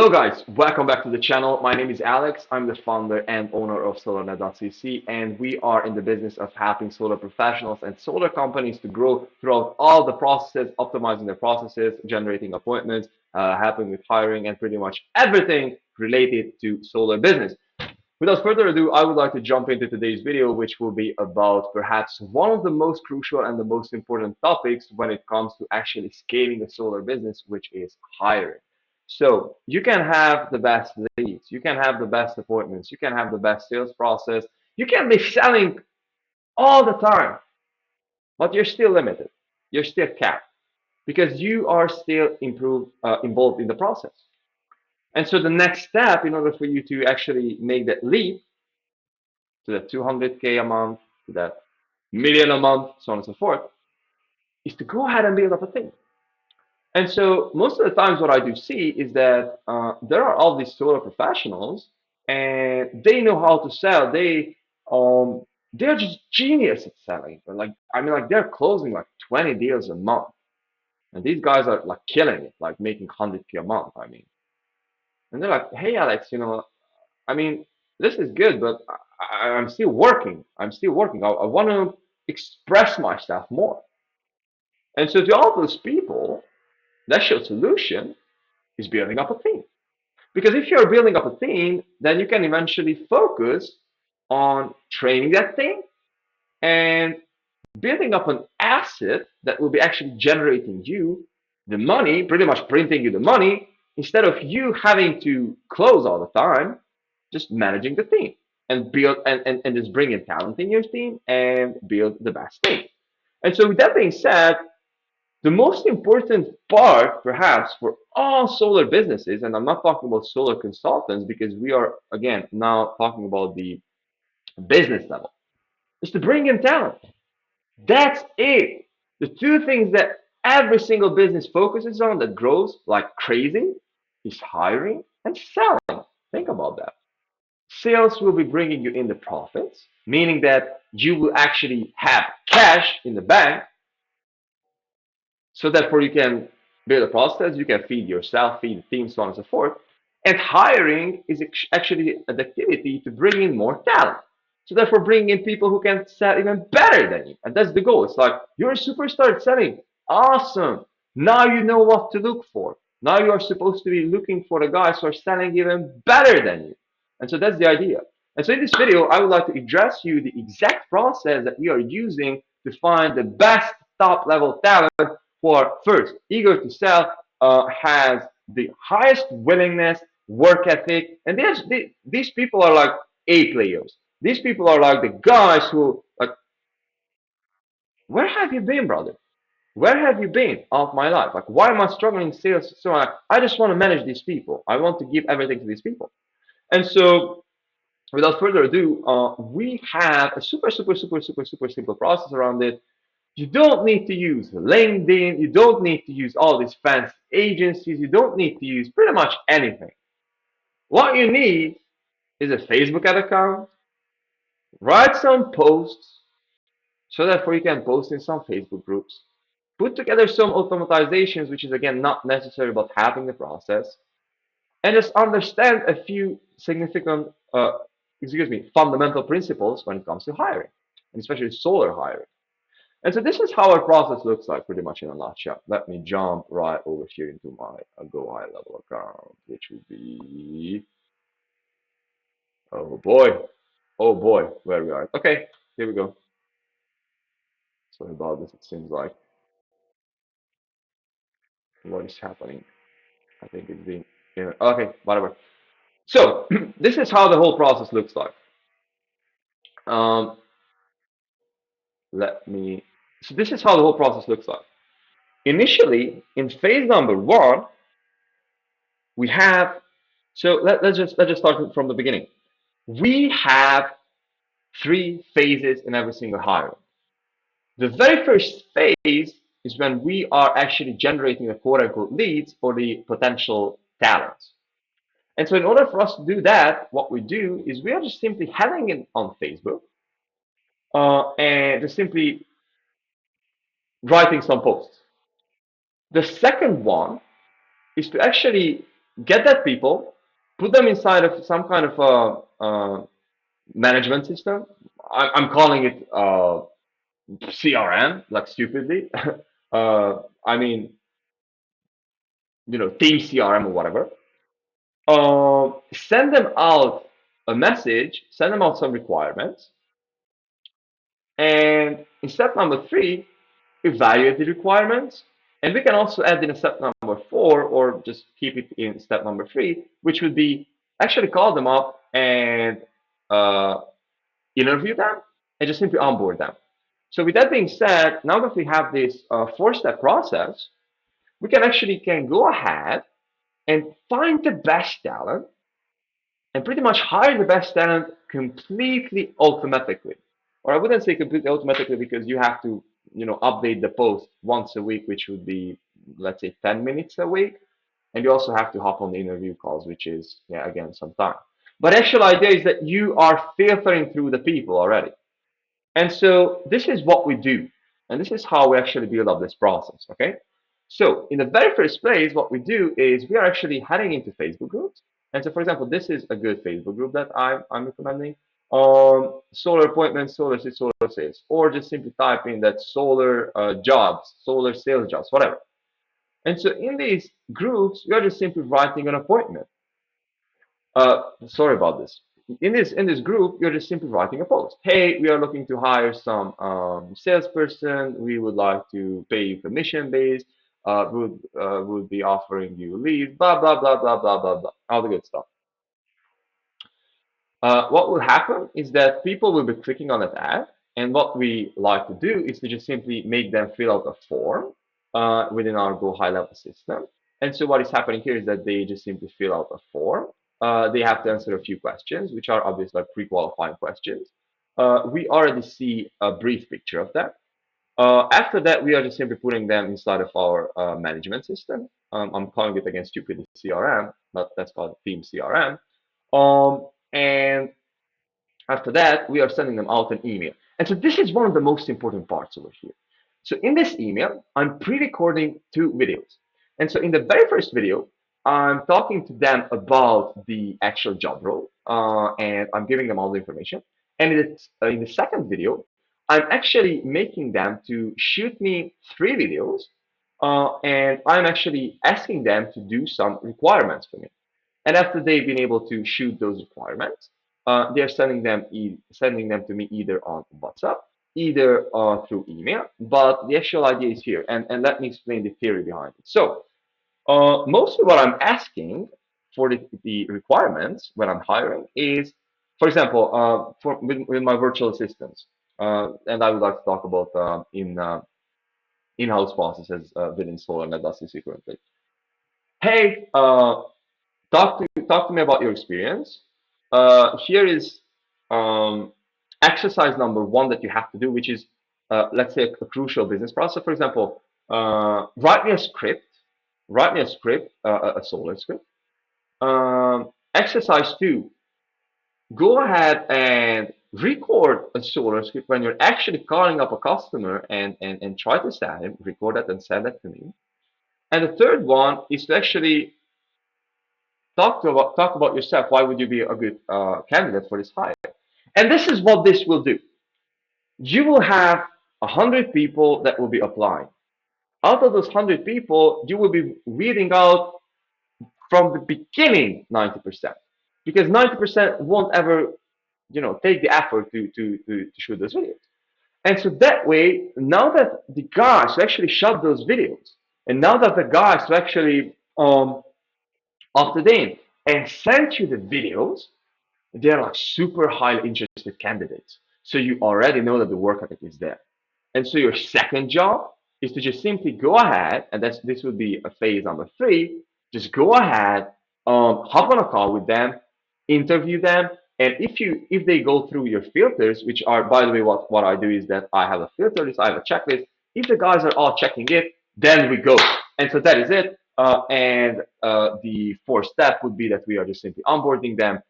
Hello guys, welcome back to the channel. My name is Alex. I'm the founder and owner of Solarnet.cc, and we are in the business of helping solar professionals and solar companies to grow throughout all the processes, optimizing their processes, generating appointments, helping with hiring, and pretty much everything related to solar business. Without further ado, I would like to jump into today's video, which will be about perhaps one of the most crucial and the most important topics when it comes to actually scaling a solar business, which is hiring. So you can have the best leads, you can have the best appointments, you can have the best sales process, you can be selling all the time, but you're still limited. You're still capped because you are still involved in the process. And so the next step, in order for you to actually make that leap to that 200K a month, to that million a month, so on and so forth, is to go ahead and build up a team. And so most of the times what I do see is that there are all these solar professionals and they know how to sell. They're just genius at selling. Like they're closing like 20 deals a month. And these guys are like killing it, like making 100K a month, I mean. And they're like, hey Alex, I mean, this is good, but I'm still working. I'm still working. I want to express myself more. And so to all those people, that show solution is building up a team. Because if you're building up a team, then you can eventually focus on training that team and building up an asset that will be actually generating you the money, pretty much printing you the money, instead of you having to close all the time, just managing the team and build and just bring in talent in your team and build the best team. And so with that being said, the most important part, perhaps, for all solar businesses, and I'm not talking about solar consultants because we are, again, now talking about the business level, is to bring in talent. That's it. The two things that every single business focuses on that grows like crazy is hiring and selling. Think about that. Sales will be bringing you in the profits, meaning that you will actually have cash in the bank so therefore you can build a process, you can feed yourself, feed the team, so on and so forth. And hiring is actually an activity to bring in more talent. So therefore bring in people who can sell even better than you. And that's the goal. It's like you're a superstar at selling. Awesome. Now you know what to look for. Now you are supposed to be looking for the guys who are selling even better than you. And so that's the idea. And so in this video, I would like to address you the exact process that we are using to find the best top level talent who are first eager to sell, has the highest willingness, work ethic, and these people are like A players. These people are like the guys who like, where have you been, brother? Where have you been all of my life? Like, why am I struggling in sales? So I just want to manage these people. I want to give everything to these people. And so, without further ado, we have a super simple process around it. You don't need to use LinkedIn. You don't need to use all these fancy agencies. You don't need to use pretty much anything. What you need is a Facebook ad account, write some posts so that you can post in some Facebook groups, put together some automatizations, which is again not necessary about having the process, and just understand a few significant, fundamental principles when it comes to hiring, and especially solar hiring. And so this is how our process looks like pretty much in a nutshell. Let me jump right over here into my Go High Level account, which would be, oh boy, oh boy, where we are. Okay, here we go. Sorry about this, it seems like, what is happening? I think it's being, okay, whatever. So this is how the whole process looks like. Um, let me, so this is how the whole process looks like. Initially, in phase number one, we have, so let's just start from the beginning. We have three phases in every single hiring. The very first phase is when we are actually generating the quote unquote leads for the potential talents. And so in order for us to do that, what we do is we are just simply having it on Facebook and just simply writing some posts. The second one is to actually get that people, put them inside of some kind of management system. I'm calling it CRM, like stupidly. I mean, team CRM or whatever. Send them out a message, send them out some requirements, and in step number three, evaluate the requirements. And we can also add in a step number four, or just keep it in step number three, which would be actually call them up and uh, interview them and just simply onboard them. So with that being said, now that we have this four-step process, we can go ahead and find the best talent and pretty much hire the best talent completely automatically. Or I wouldn't say completely automatically because you have to, update the post once a week, which would be, let's say, 10 minutes a week. And you also have to hop on the interview calls, which is, yeah, again, some time. But the actual idea is that you are filtering through the people already. And so this is what we do. And this is how we actually build up this process. Okay. So in the very first place, what we do is we are actually heading into Facebook groups. And so, for example, this is a good Facebook group that I'm recommending. Solar appointments, solar sales, or just simply type in that solar jobs, solar sales jobs, whatever. And so in these groups, you're just simply writing an appointment. Sorry about this. In this group, you're just simply writing a post. Hey, we are looking to hire some salesperson. We would like to pay you commission based. Would be offering you leads. Blah blah blah blah blah blah blah. All the good stuff. What will happen is that people will be clicking on that ad, and what we like to do is to just simply make them fill out a form within our Go High Level system. And so what is happening here is that they just simply fill out a form. They have to answer a few questions, which are obviously like pre-qualifying questions. We already see a brief picture of that. After that, we are just simply putting them inside of our management system. I'm calling it again stupid CRM, but that's called Team CRM. And after that, we are sending them out an email. And so this is one of the most important parts over here. So in this email, I'm pre-recording two videos. And so in the very first video, I'm talking to them about the actual job role, and I'm giving them all the information. And in the second video, I'm actually making them to shoot me three videos, and I'm actually asking them to do some requirements for me. And after they've been able to shoot those requirements, they're sending them to me either on WhatsApp, either through email. But the actual idea is here, and let me explain the theory behind it. So mostly what I'm asking for the requirements when I'm hiring is, for example, with my virtual assistants, and I would like to talk about in-house processes within Solarnet.cc currently. Hey, talk to me about your experience. Here is exercise number one that you have to do, which is let's say a crucial business process. For example, write me a script. Write me a script, a Solar script. Exercise two: go ahead and record a Solar script when you're actually calling up a customer and try to sell him. Record that and send that to me. And the third one is to actually talk about yourself. Why would you be a good candidate for this hire? And this is what this will do. You will have 100 people that will be applying. Out of those 100 people, you will be weeding out from the beginning 90%, because 90% won't ever, take the effort to shoot those videos. And so that way, now that the guys who actually shot those videos, and now that the guys who actually opted in and sent you the videos, they're like super highly interested candidates. So you already know that the work ethic is there. And so your second job is to just simply go ahead, and this would be a phase number three. Just go ahead, hop on a call with them, interview them, and if they go through your filters, which are, by the way, what I do is that I have a filter list, I have a checklist. If the guys are all checking it, then we go. And so that is it. And the fourth step would be that we are just simply onboarding them,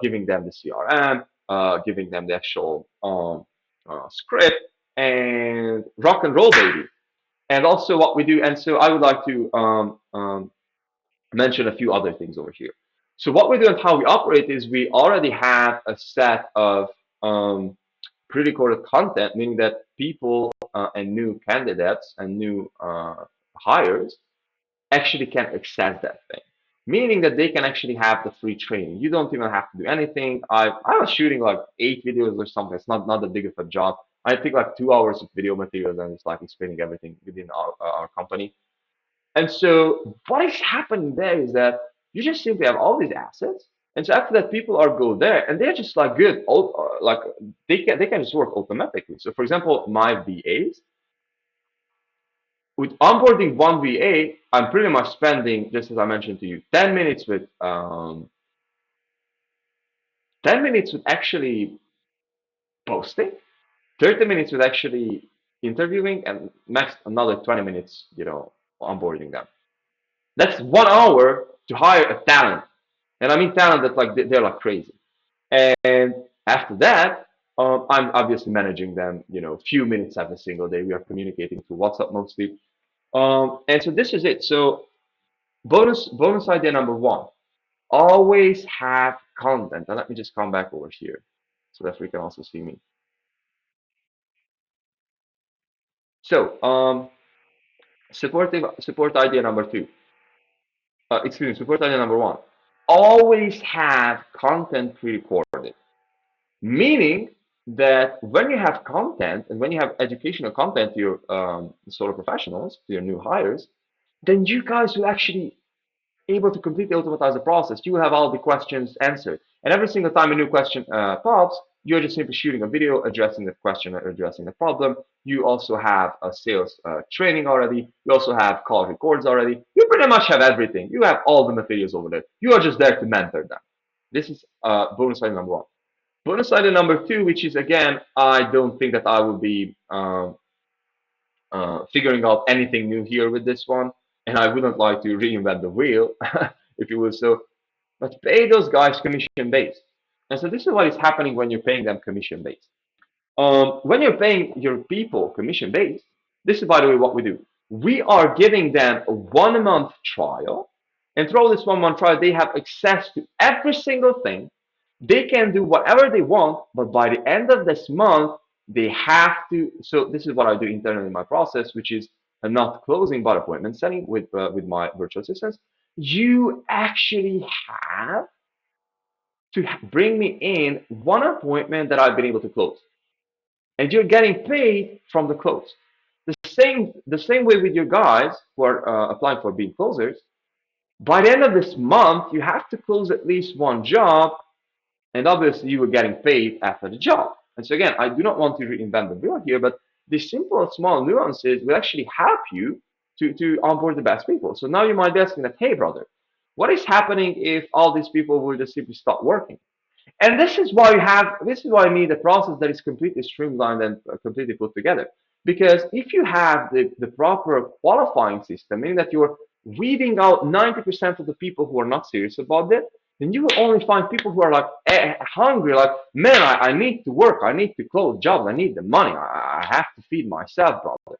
giving them the CRM, giving them the actual script, and rock and roll, baby. And also what we do, and so I would like to mention a few other things over here. So what we do and how we operate is we already have a set of pre-recorded content, meaning that people and new candidates and new hires actually can access that thing, meaning that they can actually have the free training. You don't even have to do anything. I was shooting like 8 videos or something. It's not that big of a job. I think like 2 hours of video materials and it's like explaining everything within our company. And so what is happening there is that you just simply have all these assets. And so after that, people are go there and they're just like good, like they can just work automatically. So for example, my VAs, with onboarding one VA, I'm pretty much spending, just as I mentioned to you, 10 minutes with actually posting, 30 minutes with actually interviewing, and max another 20 minutes, onboarding them. That's 1 hour to hire a talent. And I mean talent that like they're like crazy. And after that, I'm obviously managing them, a few minutes every single day. We are communicating through WhatsApp mostly. And so this is it. So bonus idea number one, always have content. And let me just come back over here so that we can also see me. So support idea number two. Excuse me, support idea number one. Always have content pre-recorded. Meaning that when you have content and when you have educational content to your solar professionals, to your new hires, then you guys will actually able to completely automatize the process. You will have all the questions answered. And every single time a new question pops, you're just simply shooting a video addressing the question or addressing the problem. You also have a sales training already. You also have call records already. You pretty much have everything. You have all the materials over there. You are just there to mentor them. This is bonus item number one. Bonus item number two, which is again, I don't think that I will be figuring out anything new here with this one, and I wouldn't like to reinvent the wheel, if you will. So, but pay those guys commission based. And so this is what is happening when you're paying them commission based. When you're paying your people commission based, this is by the way what we do. We are giving them a 1 month trial, and through this 1 month trial, they have access to every single thing. They can do whatever they want, but by the end of this month, they have to. So this is what I do internally in my process, which is not closing but appointment setting with my virtual assistants. You actually have to bring me in one appointment that I've been able to close, and you're getting paid from the close. The same way with your guys who are applying for being closers. By the end of this month, you have to close at least one job, and obviously you were getting paid after the job. And so again, I do not want to reinvent the wheel here, but these simple small nuances will actually help you to onboard the best people. So now you might be asking that, hey brother, what is happening if all these people will just simply stop working? And this is why I need a process that is completely streamlined and completely put together. Because if you have the proper qualifying system, meaning that you're weeding out 90% of the people who are not serious about it, then you will only find people who are like hungry, like, man, I need to work, I need to close jobs, I need the money, I have to feed myself, brother.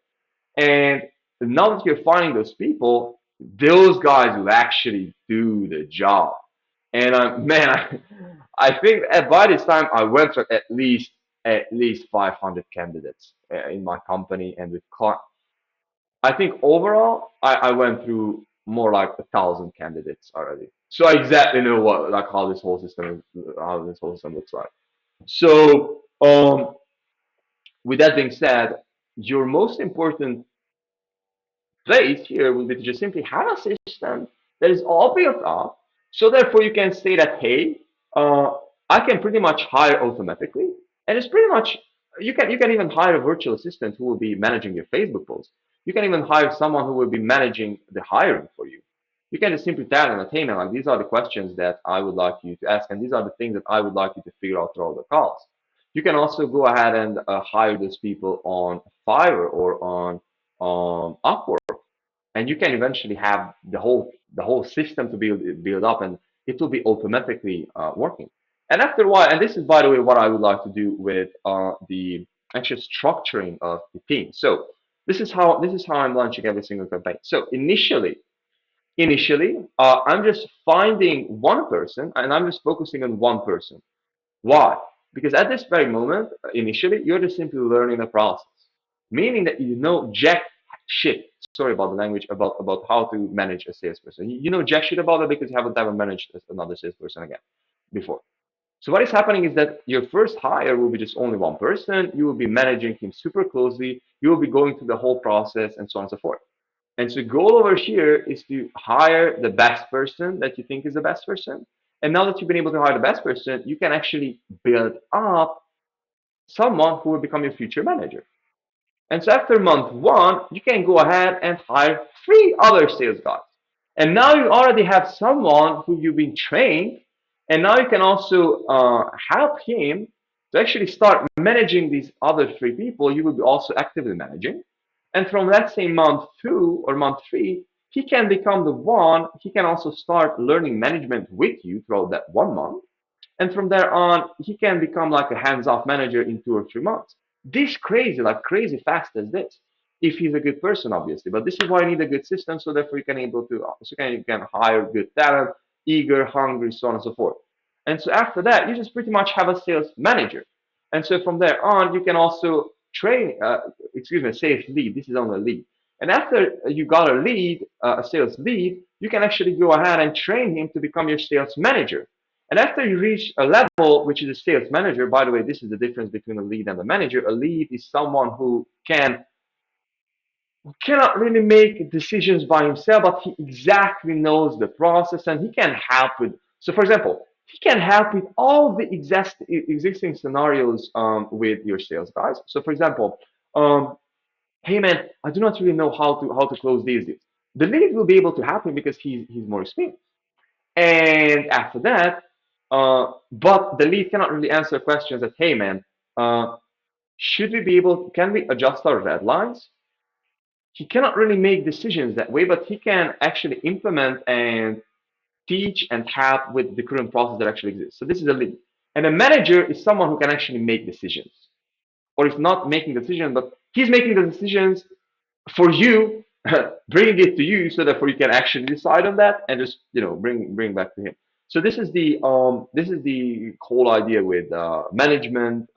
And now that you're finding those people, those guys will actually do the job. And man, I think by this time I went through at least 500 candidates in my company and with clients. I think overall I went through more like 1,000 candidates already. So I exactly know what like how this whole system looks like. So with that being said, your most important place here will be to just simply have a system that is all built up. So therefore you can say that, hey, uh, I can pretty much hire automatically. And it's pretty much you can even hire a virtual assistant who will be managing your Facebook posts. You can even hire someone who will be managing the hiring for you. You can just simply tell them that, hey man, like these are the questions that I would like you to ask, and these are the things that I would like you to figure out throughout the calls. You can also go ahead and hire those people on Fiverr or on Upwork, and you can eventually have the whole system to build up, and it will be automatically working. And after a while, and this is by the way what I would like to do with the actual structuring of the team. So this is how I'm launching every single campaign. So initially, Initially, I'm just finding one person and I'm just focusing on one person. Why? Because at this very moment, initially, you're just simply learning the process, meaning that you know jack shit. Sorry about the language, about how to manage a salesperson. You know jack shit about it because you haven't ever managed another salesperson again before. So what is happening is that your first hire will be just only one person. You will be managing him super closely. You will be going through the whole process and so on and so forth. And so the goal over here is to hire the best person that you think is the best person. And now that you've been able to hire the best person, you can actually build up someone who will become your future manager. And so after month one, you can go ahead and hire three other sales guys. And now you already have someone who you've been trained. And now you can also help him to actually start managing these other three people you will be also actively managing. And from let's say month two or month three, he can become the one, he can also start learning management with you throughout that 1 month. And from there on, he can become like a hands-off manager in 2 or 3 months. This crazy, like crazy fast as this, if he's a good person, obviously. But this is why you need a good system, so therefore you can hire good talent, eager, hungry, so on and so forth. And so after that, you just pretty much have a sales manager. And so from there on, you can also train, sales lead. This is on the lead. And after you got a lead, a sales lead, you can actually go ahead and train him to become your sales manager. And after you reach a level, which is a sales manager, by the way, this is the difference between a lead and a manager. A lead is someone who cannot really make decisions by himself, but he exactly knows the process and he can help with. So, for example, he can help with all the existing scenarios with your sales guys. So, for example, hey man, I do not really know how to close these deals. The lead will be able to help him because he's more experienced. And after that, but the lead cannot really answer questions that, hey man, uh, should we be able, can we adjust our red lines? He cannot really make decisions that way, but he can actually implement and teach and help with the current process that actually exists. So this is a lead. And a manager is someone who can actually make decisions. Or if not making decisions, but he's making the decisions for you, bringing it to you so that you can actually decide on that and just bring back to him. So this is the whole idea with management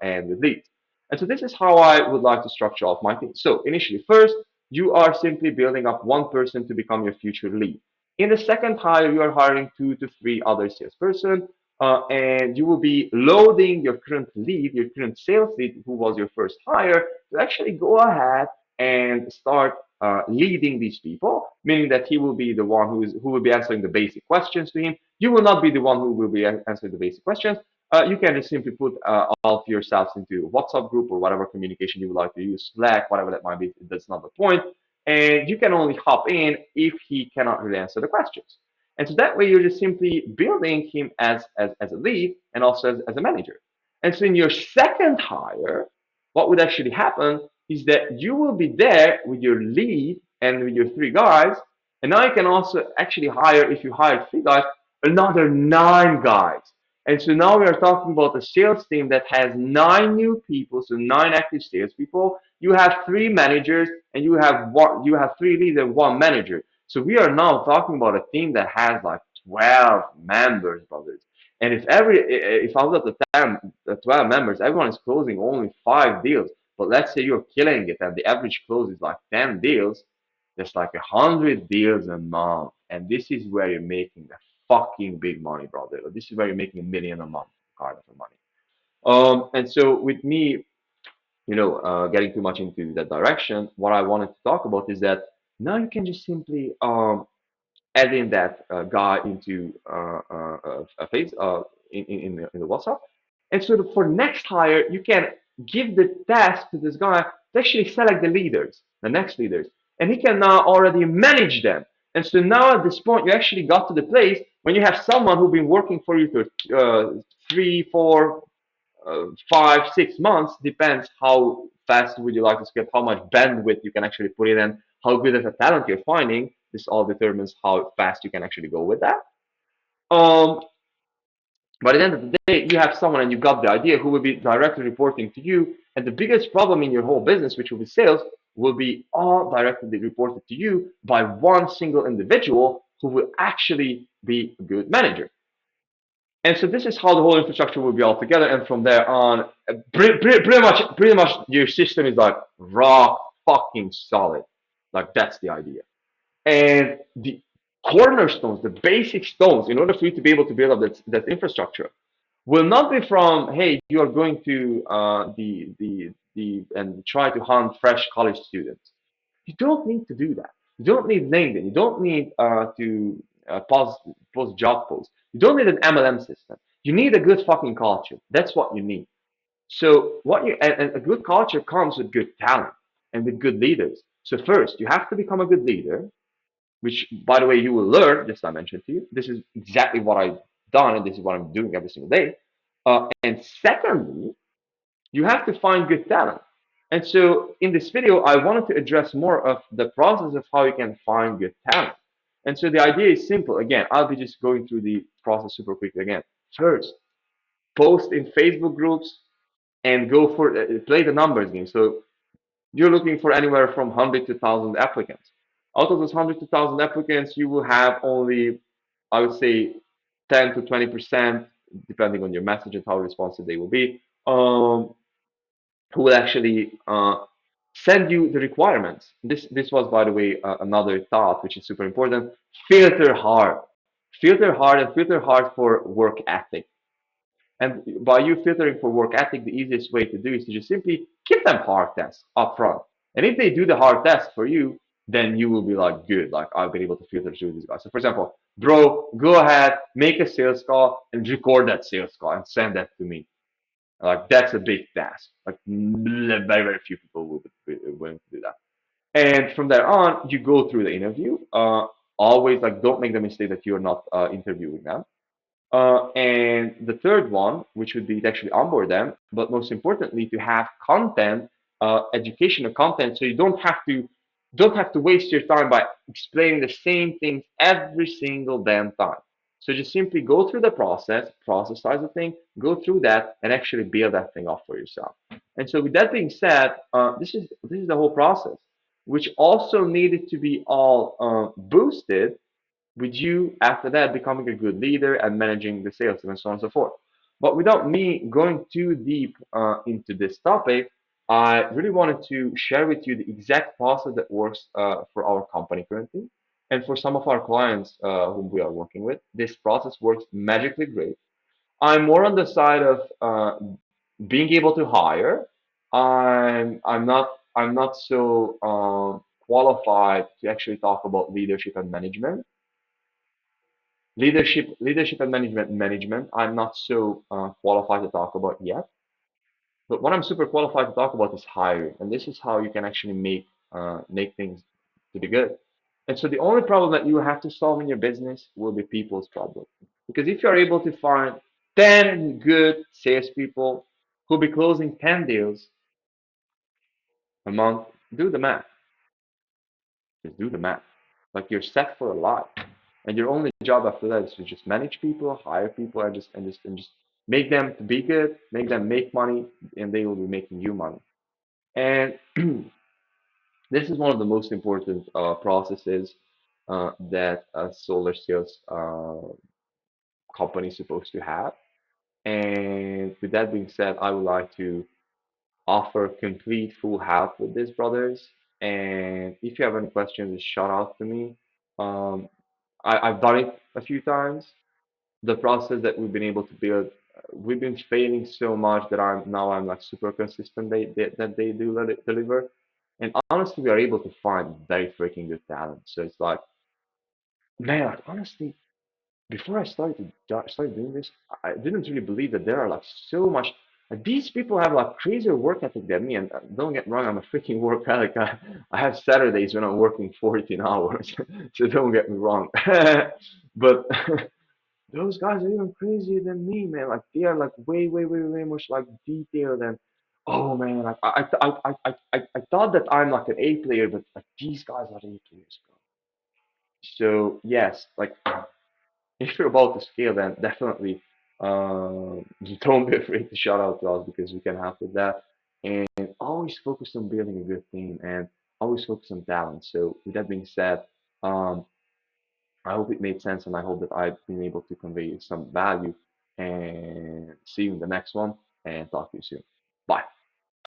and with leads. And so this is how I would like to structure off my team. So initially, first you are simply building up one person to become your future lead. In the second hire, you are hiring 2 to 3 other salesperson, and you will be loading your current lead, your current sales lead, who was your first hire, to actually go ahead and start leading these people, meaning that he will be the one who will be answering the basic questions to him. You will not be the one who will be answering the basic questions. You can just simply put all of yourselves into a WhatsApp group or whatever communication you would like to use, Slack, whatever that might be. That's not the point. And you can only hop in if he cannot really answer the questions. And so that way you're just simply building him as a lead and also as a manager. And so in your second hire, what would actually happen is that you will be there with your lead and with your 3 guys. And now you can also actually hire, if you hire 3 guys, another 9 guys. And so now we are talking about a sales team that has 9 new people, so 9 active salespeople. You have 3 managers and you have 3 leads and 1 manager. So we are now talking about a team that has like 12 members, brothers. And if out of the 12 members, everyone is closing only 5 deals, but let's say you're killing it and the average close is like 10 deals, that's like 100 deals a month. And this is where you're making the fucking big money, brother. This is where you're making 1 million a month kind of money. And so with me, getting too much into that direction, what I wanted to talk about is that now you can just simply adding that guy into a phase in the WhatsApp. And so for next hire, you can give the task to this guy to actually select the leaders, the next leaders, and he can now already manage them. And so now at this point, you actually got to the place when you have someone who's been working for you for 3, 4, 5, 6 months, depends how fast would you like to scale, how much bandwidth you can actually put in, and how good of a talent you're finding. This all determines how fast you can actually go with that. Um, but at the end of the day, you have someone and you got the idea who will be directly reporting to you. And the biggest problem in your whole business, which will be sales, will be all directly reported to you by one single individual who will actually be a good manager. And so this is how the whole infrastructure will be all together. And from there on, pretty much your system is like rock fucking solid. Like that's the idea. And the cornerstones, the basic stones, in order for you to be able to build up that infrastructure, will not be from, hey, you are going to and try to hunt fresh college students. You don't need to do that. You don't need LinkedIn. You don't need to post job posts. You don't need an MLM system. You need a good fucking culture. That's what you need. So and a good culture comes with good talent and with good leaders. So first, you have to become a good leader, which, by the way, you will learn. Just I mentioned to you. This is exactly what I've done, and this is what I'm doing every single day. And secondly, you have to find good talent. And so in this video, I wanted to address more of the process of how you can find good talent. And so the idea is simple. Again, I'll be just going through the process super quickly again. First, post in Facebook groups and go for play the numbers game. So you're looking for anywhere from 100 to 1,000 applicants. Out of those 100 to 1,000 applicants, you will have only, I would say, 10 to 20%, depending on your message and how responsive they will be, who will actually send you the requirements. This was, by the way, another thought which is super important. Filter hard, and filter hard for work ethic. And by you filtering for work ethic, the easiest way to do is to just simply give them hard tests up front. And if they do the hard test for you, then you will be like, good, like I've been able to filter through these guys. So for example, bro, go ahead, make a sales call and record that sales call and send that to me. Like that's a big task. Like very, very few people will be willing to do that. And from there on, you go through the interview. Always like don't make the mistake that you're not interviewing them. And the third one, which would be to actually onboard them, but most importantly, to have content, educational content, so you don't have to waste your time by explaining the same things every single damn time. So just simply go through the processize the thing, go through that, and actually build that thing off for yourself. And so with that being said, this is the whole process, which also needed to be all boosted with you after that becoming a good leader and managing the sales and so on and so forth. But without me going too deep into this topic, I really wanted to share with you the exact process that works for our company currently. And for some of our clients whom we are working with, this process works magically great. I'm more on the side of being able to hire. I'm not so qualified to actually talk about leadership and management. Leadership and management. I'm not so qualified to talk about yet. But what I'm super qualified to talk about is hiring, and this is how you can actually make things to be good. And so the only problem that you have to solve in your business will be people's problem, because if you're able to find 10 good salespeople who'll be closing 10 deals a month, do the math. Just do the math. Like you're set for a life. And your only job after that is to just manage people, hire people, and just make them to be good, make them make money, and they will be making you money. And this is one of the most important processes that a solar sales company is supposed to have. And with that being said, I would like to offer complete full help with this, brothers. And if you have any questions, just shout out to me. Um, I've done it a few times. The process that we've been able to build, we've been failing so much that I'm like super consistent that they do deliver. And honestly, we are able to find very freaking good talent. So it's like, man, like, honestly, before I started doing this, I didn't really believe that there are like so much. Like, these people have like crazier work ethic than me. And don't get me wrong, I'm a freaking workaholic. I have Saturdays when I'm working 14 hours. So don't get me wrong. But those guys are even crazier than me, man. Like they are like way, way, way, way much like detailed and oh man, like I thought that I'm like an A player, but like these guys are A players, bro. So yes, like if you're about to scale, then definitely don't be afraid to shout out to us because we can help with that. And always focus on building a good team. And always focus on talent. So with that being said, um, I hope it made sense, and I hope that I've been able to convey some value. And see you in the next one, and talk to you soon. Bye.